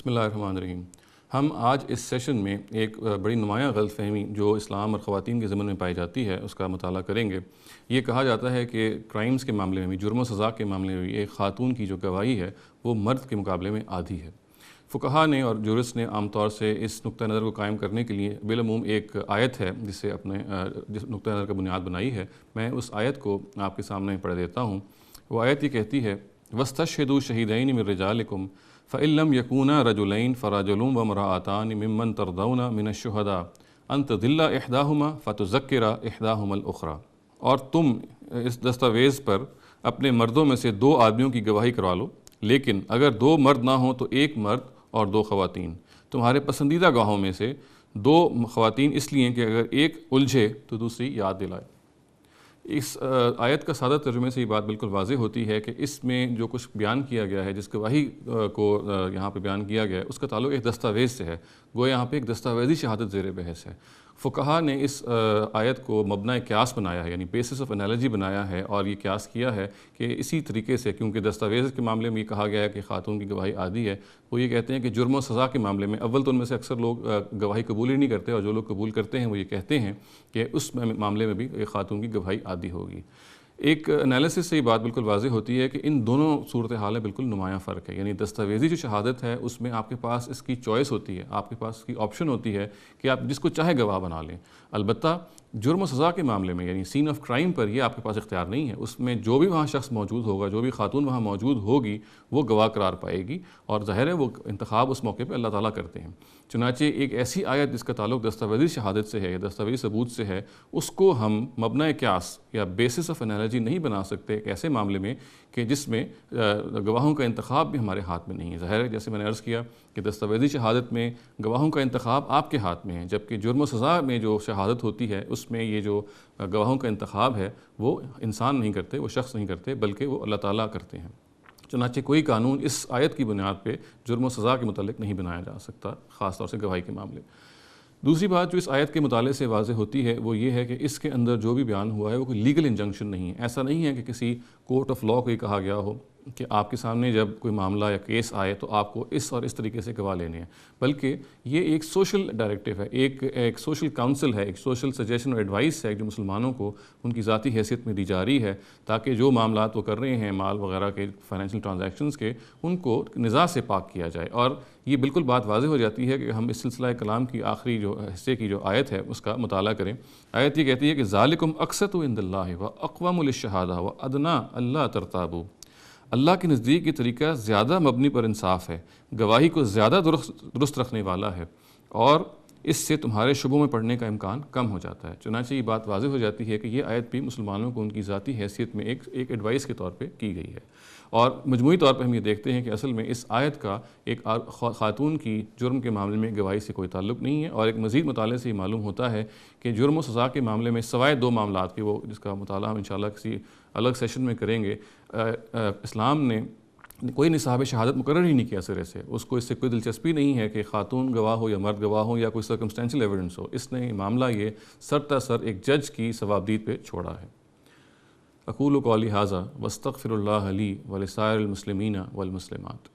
بسم اللہ الرحمن الرحیم۔ ہم آج اس سیشن میں ایک بڑی نمایاں غلط فہمی جو اسلام اور خواتین کے ضمن میں پائی جاتی ہے اس کا مطالعہ کریں گے۔ یہ کہا جاتا ہے کہ کرائمز کے معاملے میں بھی، جرم و سزا کے معاملے میں بھی ایک خاتون کی جو گواہی ہے وہ مرد کے مقابلے میں آدھی ہے۔ فقہاء نے اور جورسٹ نے عام طور سے اس نقطہ نظر کو قائم کرنے کے لیے بالعموم ایک آیت ہے جس نقطہ نظر کا بنیاد بنائی ہے۔ میں اس آیت کو آپ کے سامنے پڑھ دیتا ہوں۔ وہ آیت یہ کہتی ہے وَاسْتَشْهِدُوا شَهِيدَيْنِ مِن رِّجَالِكُمْ فَإِن لَّمْ يَكُونَا رَجُلَيْنِ فَرَجُلٌ وَامْرَأَتَانِ مِمَّن تَرْضَوْنَ مِنَ الشُّهَدَاءِ أَن تَضِلَّ إِحْدَاهُمَا فَتُذَكِّرَ إِحْدَاهُمَا الْأُخْرَى، اور تم اس دستاویز پر اپنے مردوں میں سے دو آدمیوں کی گواہی کروا لو، لیکن اگر دو مرد نہ ہوں تو ایک مرد اور دو خواتین، تمہارے پسندیدہ گواہوں میں سے دو خواتین، اس لیے کہ اگر ایک الجھے تو دوسری یاد دلائے۔ اس آیت کا سادہ ترجمے سے یہ بات بالکل واضح ہوتی ہے کہ اس میں جو کچھ بیان کیا گیا ہے، جس گواہی کو یہاں پہ بیان کیا گیا ہے، اس کا تعلق ایک دستاویز سے ہے، گویا یہاں پہ ایک دستاویزی شہادت زیر بحث ہے۔ فقہاء نے اس آیت کو مبنی قیاس بنایا ہے، یعنی بیسس آف انالوجی بنایا ہے، اور یہ قیاس کیا ہے کہ اسی طریقے سے، کیونکہ دستاویز کے معاملے میں یہ کہا گیا ہے کہ خاتون کی گواہی آدھی ہے، وہ یہ کہتے ہیں کہ جرم و سزا کے معاملے میں اول تو ان میں سے اکثر لوگ گواہی قبول ہی نہیں کرتے، اور جو لوگ قبول کرتے ہیں وہ یہ کہتے ہیں کہ اس معاملے میں بھی ایک خاتون کی گواہی عادی ہوگی۔ ایک انالیسس سے یہ بات بالکل واضح ہوتی ہے کہ ان دونوں صورتحال میں بالکل نمایاں فرق ہے۔ یعنی دستاویزی جو شہادت ہے اس میں آپ کے پاس اس کی چوائس ہوتی ہے، آپ کے پاس اس کی آپشن ہوتی ہے کہ آپ جس کو چاہے گواہ بنا لیں۔ البتہ جرم و سزا کے معاملے میں، یعنی سین آف کرائم پر، یہ آپ کے پاس اختیار نہیں ہے۔ اس میں جو بھی وہاں شخص موجود ہوگا، جو بھی خاتون وہاں موجود ہوگی، وہ گواہ قرار پائے گی، اور ظاہر ہے وہ انتخاب اس موقع پہ اللہ تعالیٰ کرتے ہیں۔ چنانچہ ایک ایسی آیت جس کا تعلق دستاویزی شہادت سے ہے یا دستاویزی ثبوت سے ہے، اس کو ہم مبنی قیاس یا بیسس آف انالوجی نہیں بنا سکتے ایک ایسے معاملے میں کہ جس میں گواہوں کا انتخاب بھی ہمارے ہاتھ میں نہیں ہے۔ ظاہر ہے، جیسے میں نے عرض کیا کہ دستاویزی شہادت میں گواہوں کا انتخاب آپ کے ہاتھ میں ہے، جبکہ جرم و سزا میں جو شہادت ہوتی ہے اس میں یہ جو گواہوں کا انتخاب ہے وہ انسان نہیں کرتے، وہ شخص نہیں کرتے، بلکہ وہ اللہ تعالیٰ کرتے ہیں۔ چنانچہ کوئی قانون اس آیت کی بنیاد پہ جرم و سزا کے متعلق نہیں بنایا جا سکتا، خاص طور سے گواہی کے معاملے۔ دوسری بات جو اس آیت کے مطالعے سے واضح ہوتی ہے وہ یہ ہے کہ اس کے اندر جو بھی بیان ہوا ہے وہ کوئی لیگل انجنکشن نہیں ہے۔ ایسا نہیں ہے کہ کسی کورٹ آف لاء کو یہ کہا گیا ہو کہ آپ کے سامنے جب کوئی معاملہ یا کیس آئے تو آپ کو اس اور اس طریقے سے گواہ لینے ہیں، بلکہ یہ ایک سوشل ڈائریکٹیو ہے، ایک سوشل کاؤنسل ہے، ایک سوشل سجیشن اور ایڈوائس ہے جو مسلمانوں کو ان کی ذاتی حیثیت میں دی جا رہی ہے، تاکہ جو معاملات وہ کر رہے ہیں مال وغیرہ کے، فائنینشیل ٹرانزیکشنز کے، ان کو نزاع سے پاک کیا جائے۔ اور یہ بالکل بات واضح ہو جاتی ہے کہ ہم اس سلسلہ کلام کی آخری جو حصے کی جو آیت ہے اس کا مطالعہ کریں۔ آیت یہ کہتی ہے کہ ذالکم اقسط عند اللہ واقوم للشہادہ وادنی الا ترتابوا، اللہ کے نزدیک یہ طریقہ زیادہ مبنی پر انصاف ہے، گواہی کو زیادہ درست رکھنے والا ہے، اور اس سے تمہارے شبوں میں پڑنے کا امکان کم ہو جاتا ہے۔ چنانچہ یہ بات واضح ہو جاتی ہے کہ یہ آیت بھی مسلمانوں کو ان کی ذاتی حیثیت میں ایک ایڈوائس کے طور پہ کی گئی ہے، اور مجموعی طور پہ ہم یہ دیکھتے ہیں کہ اصل میں اس آیت کا ایک خاتون کی جرم کے معاملے میں گواہی سے کوئی تعلق نہیں ہے، اور ایک مزید مطالعے سے یہ معلوم ہوتا ہے کہ جرم و سزا کے معاملے میں سوائے دو معاملات کے، وہ جس کا مطالعہ ہم انشاءاللہ کسی الگ سیشن میں کریں گے، اسلام نے کوئی نصاب شہادت مقرر ہی نہیں کیا سرے سے۔ اس کو اس سے کوئی دلچسپی نہیں ہے کہ خاتون گواہ ہو یا مرد گواہ ہو یا کوئی سرکمسٹینشل ایویڈنس ہو۔ اس نے معاملہ یہ سر ایک جج کی ثوابدید پہ چھوڑا ہے۔ اقول قولی ھذا واستغفر اللہ لی ولسائر المسلمین والمسلمات۔